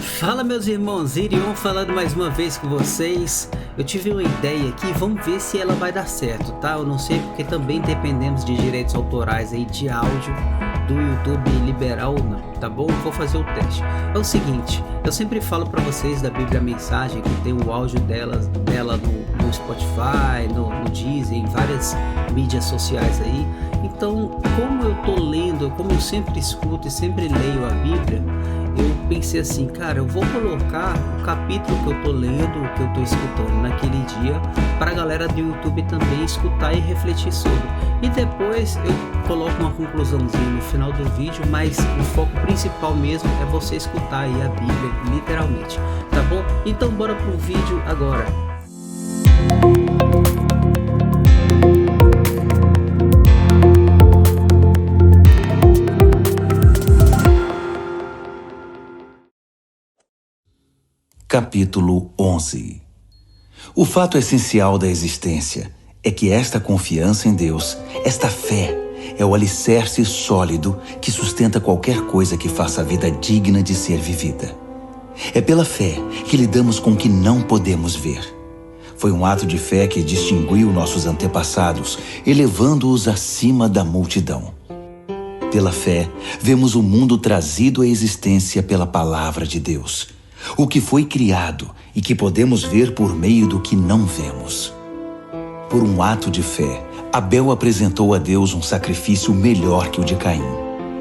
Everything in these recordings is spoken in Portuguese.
Fala, meus irmãos, Irion falando mais uma vez com vocês. Eu tive uma ideia aqui, vamos ver se ela vai dar certo, tá? Eu não sei porque também dependemos de direitos autorais aí de áudio do YouTube liberar ou não, tá bom? Vou fazer o teste. É o seguinte, eu sempre falo para vocês da Bíblia Mensagem, que tem o áudio dela no Spotify, no Deezer, em várias mídias sociais aí. Então, como eu tô lendo, como eu sempre escuto e sempre leio a Bíblia, eu pensei assim, cara, eu vou colocar o capítulo que eu tô lendo, que eu tô escutando naquele dia, para a galera do YouTube também escutar e refletir sobre. E depois eu coloco uma conclusãozinha no final do vídeo, mas o foco principal mesmo é você escutar aí a Bíblia, literalmente, tá bom? Então bora pro vídeo agora. Capítulo 11. O fato essencial da existência é que esta confiança em Deus, esta fé, é o alicerce sólido que sustenta qualquer coisa que faça a vida digna de ser vivida. É pela fé que lidamos com o que não podemos ver. Foi um ato de fé que distinguiu nossos antepassados, elevando-os acima da multidão. Pela fé, vemos o mundo trazido à existência pela palavra de Deus, o que foi criado e que podemos ver por meio do que não vemos. Por um ato de fé, Abel apresentou a Deus um sacrifício melhor que o de Caim.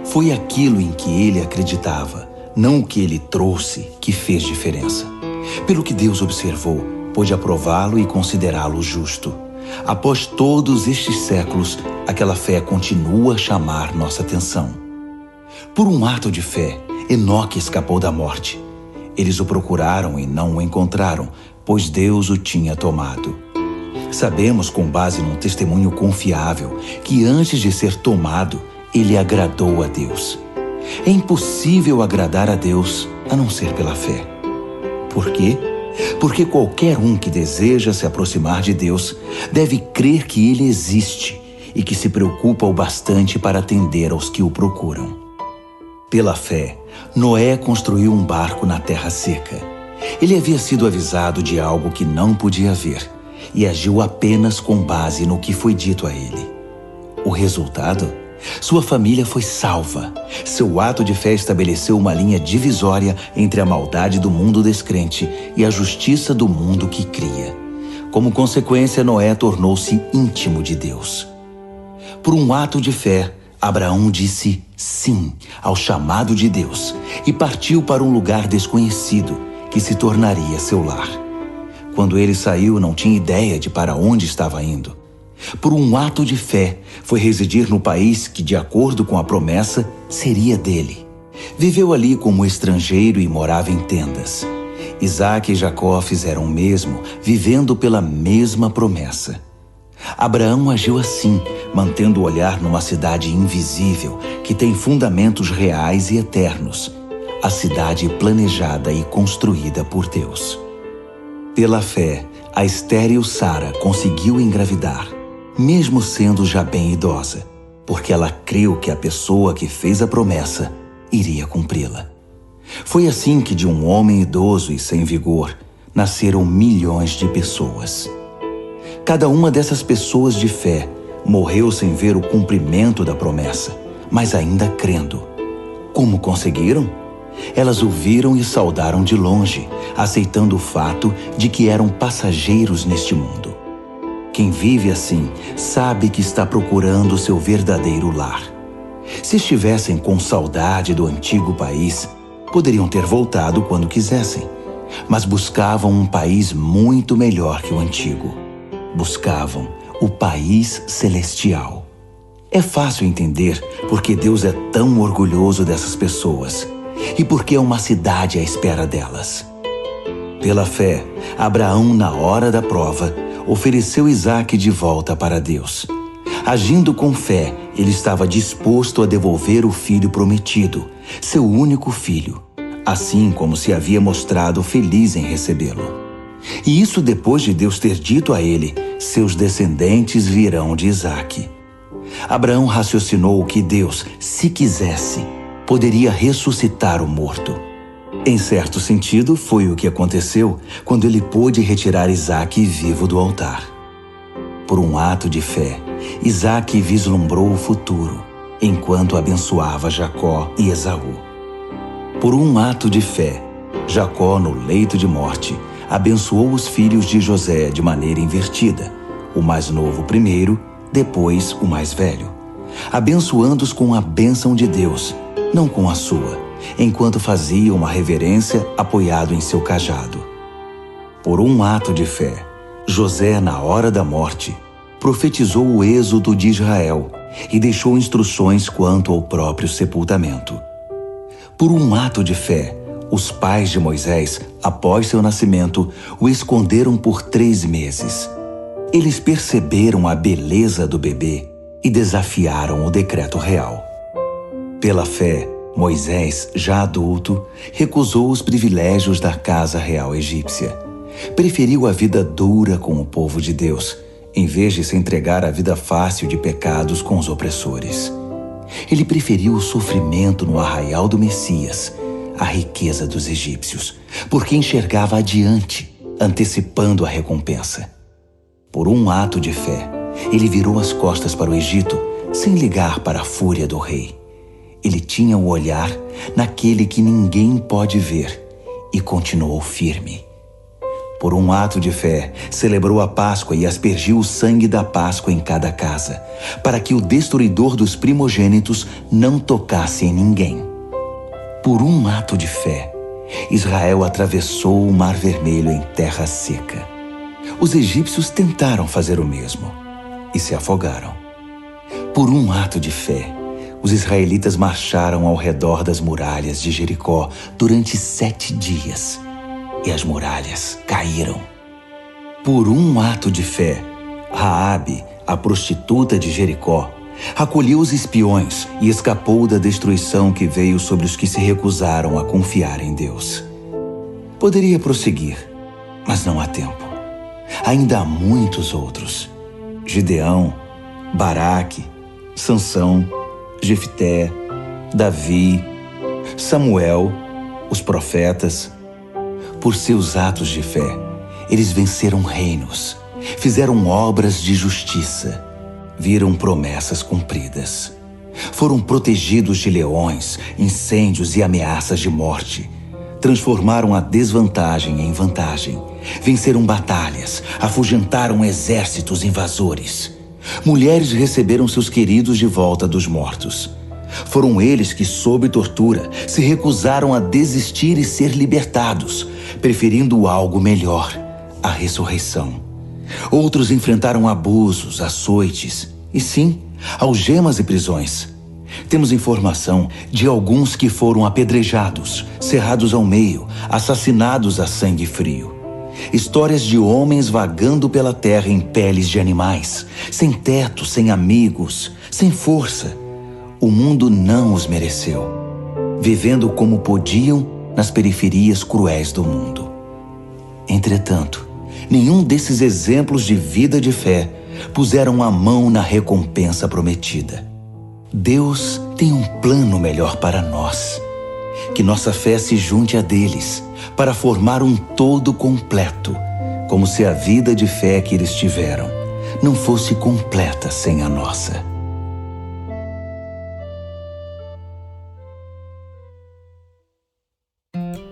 Foi aquilo em que ele acreditava, não o que ele trouxe, que fez diferença. Pelo que Deus observou, pôde aprová-lo e considerá-lo justo. Após todos estes séculos, aquela fé continua a chamar nossa atenção. Por um ato de fé, Enoque escapou da morte. Eles o procuraram e não o encontraram, pois Deus o tinha tomado. Sabemos, com base num testemunho confiável, que antes de ser tomado, ele agradou a Deus. É impossível agradar a Deus a não ser pela fé. Por quê? Porque qualquer um que deseja se aproximar de Deus deve crer que Ele existe e que se preocupa o bastante para atender aos que o procuram. Pela fé, Noé construiu um barco na terra seca. Ele havia sido avisado de algo que não podia ver e agiu apenas com base no que foi dito a ele. O resultado? Sua família foi salva. Seu ato de fé estabeleceu uma linha divisória entre a maldade do mundo descrente e a justiça do mundo que cria. Como consequência, Noé tornou-se íntimo de Deus. Por um ato de fé, Abraão disse sim ao chamado de Deus e partiu para um lugar desconhecido que se tornaria seu lar. Quando ele saiu, não tinha ideia de para onde estava indo. Por um ato de fé, foi residir no país que, de acordo com a promessa, seria dele. Viveu ali como estrangeiro e morava em tendas. Isaac e Jacó fizeram o mesmo, vivendo pela mesma promessa. Abraão agiu assim, mantendo o olhar numa cidade invisível, que tem fundamentos reais e eternos, a cidade planejada e construída por Deus. Pela fé, a estéril Sara conseguiu engravidar, mesmo sendo já bem idosa, porque ela creu que a pessoa que fez a promessa iria cumpri-la. Foi assim que de um homem idoso e sem vigor, nasceram milhões de pessoas. Cada uma dessas pessoas de fé morreu sem ver o cumprimento da promessa, mas ainda crendo. Como conseguiram? Elas o viram e saudaram de longe, aceitando o fato de que eram passageiros neste mundo. Quem vive assim sabe que está procurando seu verdadeiro lar. Se estivessem com saudade do antigo país, poderiam ter voltado quando quisessem, mas buscavam um país muito melhor que o antigo. Buscavam o país celestial. É fácil entender porque Deus é tão orgulhoso dessas pessoas e porque é uma cidade à espera delas. Pela fé, Abraão, na hora da prova, ofereceu Isaque de volta para Deus. Agindo com fé, ele estava disposto a devolver o filho prometido, seu único filho, assim como se havia mostrado feliz em recebê-lo. E isso depois de Deus ter dito a ele: seus descendentes virão de Isaque. Abraão raciocinou que Deus, se quisesse, poderia ressuscitar o morto. Em certo sentido, foi o que aconteceu quando ele pôde retirar Isaque vivo do altar. Por um ato de fé, Isaque vislumbrou o futuro, enquanto abençoava Jacó e Esaú. Por um ato de fé, Jacó, no leito de morte, abençoou os filhos de José de maneira invertida, o mais novo primeiro, depois o mais velho, abençoando-os com a bênção de Deus, não com a sua, enquanto fazia uma reverência apoiado em seu cajado. Por um ato de fé, José, na hora da morte, profetizou o êxodo de Israel e deixou instruções quanto ao próprio sepultamento. Por um ato de fé, os pais de Moisés, após seu nascimento, o esconderam por 3 meses. Eles perceberam a beleza do bebê e desafiaram o decreto real. Pela fé, Moisés, já adulto, recusou os privilégios da casa real egípcia. Preferiu a vida dura com o povo de Deus, em vez de se entregar à vida fácil de pecados com os opressores. Ele preferiu o sofrimento no arraial do Messias, à riqueza dos egípcios, porque enxergava adiante, antecipando a recompensa. Por um ato de fé, ele virou as costas para o Egito, sem ligar para a fúria do rei. Ele tinha o olhar naquele que ninguém pode ver e continuou firme. Por um ato de fé, celebrou a Páscoa e aspergiu o sangue da Páscoa em cada casa, para que o destruidor dos primogênitos não tocasse em ninguém. Por um ato de fé, Israel atravessou o Mar Vermelho em terra seca. Os egípcios tentaram fazer o mesmo e se afogaram. Por um ato de fé, os israelitas marcharam ao redor das muralhas de Jericó durante 7 dias e as muralhas caíram. Por um ato de fé, Raabe, a prostituta de Jericó, acolheu os espiões e escapou da destruição que veio sobre os que se recusaram a confiar em Deus. Poderia prosseguir, mas não há tempo. Ainda há muitos outros: Gideão, Baraque, Sansão, Jefté, Davi, Samuel, os profetas. Por seus atos de fé, eles venceram reinos, fizeram obras de justiça, viram promessas cumpridas. Foram protegidos de leões, incêndios e ameaças de morte. Transformaram a desvantagem em vantagem. Venceram batalhas, afugentaram exércitos invasores. Mulheres receberam seus queridos de volta dos mortos. Foram eles que, sob tortura, se recusaram a desistir e ser libertados, preferindo algo melhor, a ressurreição. Outros enfrentaram abusos, açoites e, sim, algemas e prisões. Temos informação de alguns que foram apedrejados, cerrados ao meio, assassinados a sangue frio. Histórias de homens vagando pela terra em peles de animais, sem teto, sem amigos, sem força. O mundo não os mereceu, vivendo como podiam nas periferias cruéis do mundo. Entretanto, nenhum desses exemplos de vida de fé puseram a mão na recompensa prometida. Deus tem um plano melhor para nós. Que nossa fé se junte a deles para formar um todo completo, como se a vida de fé que eles tiveram não fosse completa sem a nossa.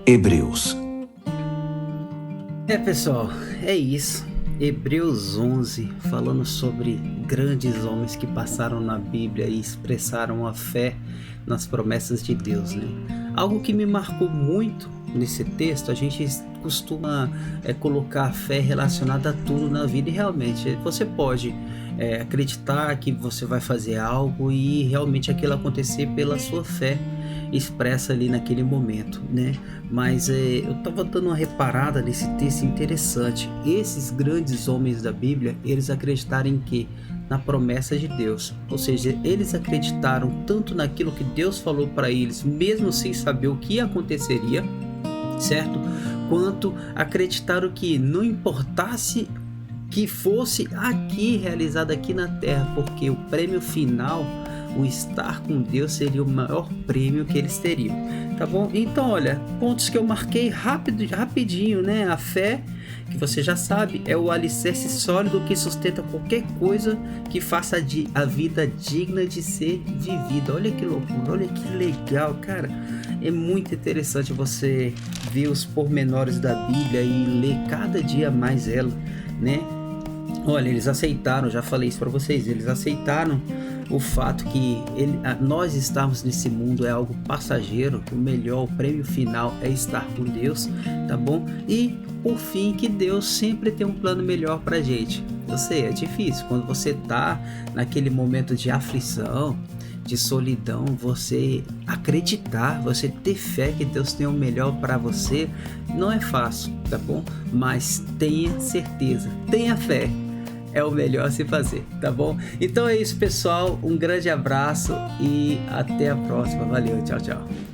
Hebreus. Pessoal, é isso. Hebreus 11, falando sobre grandes homens que passaram na Bíblia e expressaram a fé nas promessas de Deus, né? Algo que me marcou muito nesse texto, a gente costuma colocar a fé relacionada a tudo na vida, e realmente você pode acreditar que você vai fazer algo e realmente aquilo acontecer pela sua fé expressa ali naquele momento, né? Mas eu estava dando uma reparada nesse texto interessante. Esses grandes homens da Bíblia, eles acreditaram em quê? Na promessa de Deus. Ou seja, eles acreditaram tanto naquilo que Deus falou para eles, mesmo sem saber o que aconteceria, certo? Quanto acreditaram que não importasse que fosse aqui, realizado aqui na terra, porque o prêmio final, o estar com Deus seria o maior prêmio que eles teriam, tá bom? Então, olha, pontos que eu marquei rapidinho, né? A fé, que você já sabe, é o alicerce sólido que sustenta qualquer coisa que faça a vida digna de ser vivida. Olha que loucura, olha que legal, cara. É muito interessante você ver os pormenores da Bíblia e ler cada dia mais ela, né? Olha, eles aceitaram, já falei isso para vocês, eles aceitaram o fato que nós estarmos nesse mundo é algo passageiro, que o melhor, o prêmio final é estar com Deus, tá bom? E, por fim, que Deus sempre tem um plano melhor pra gente. Eu sei, é difícil, quando você tá naquele momento de aflição, de solidão, você acreditar, você ter fé que Deus tem o melhor para você, não é fácil, tá bom? Mas tenha certeza, tenha fé, é o melhor a se fazer, tá bom? Então é isso, pessoal, um grande abraço e até a próxima, valeu, tchau, tchau.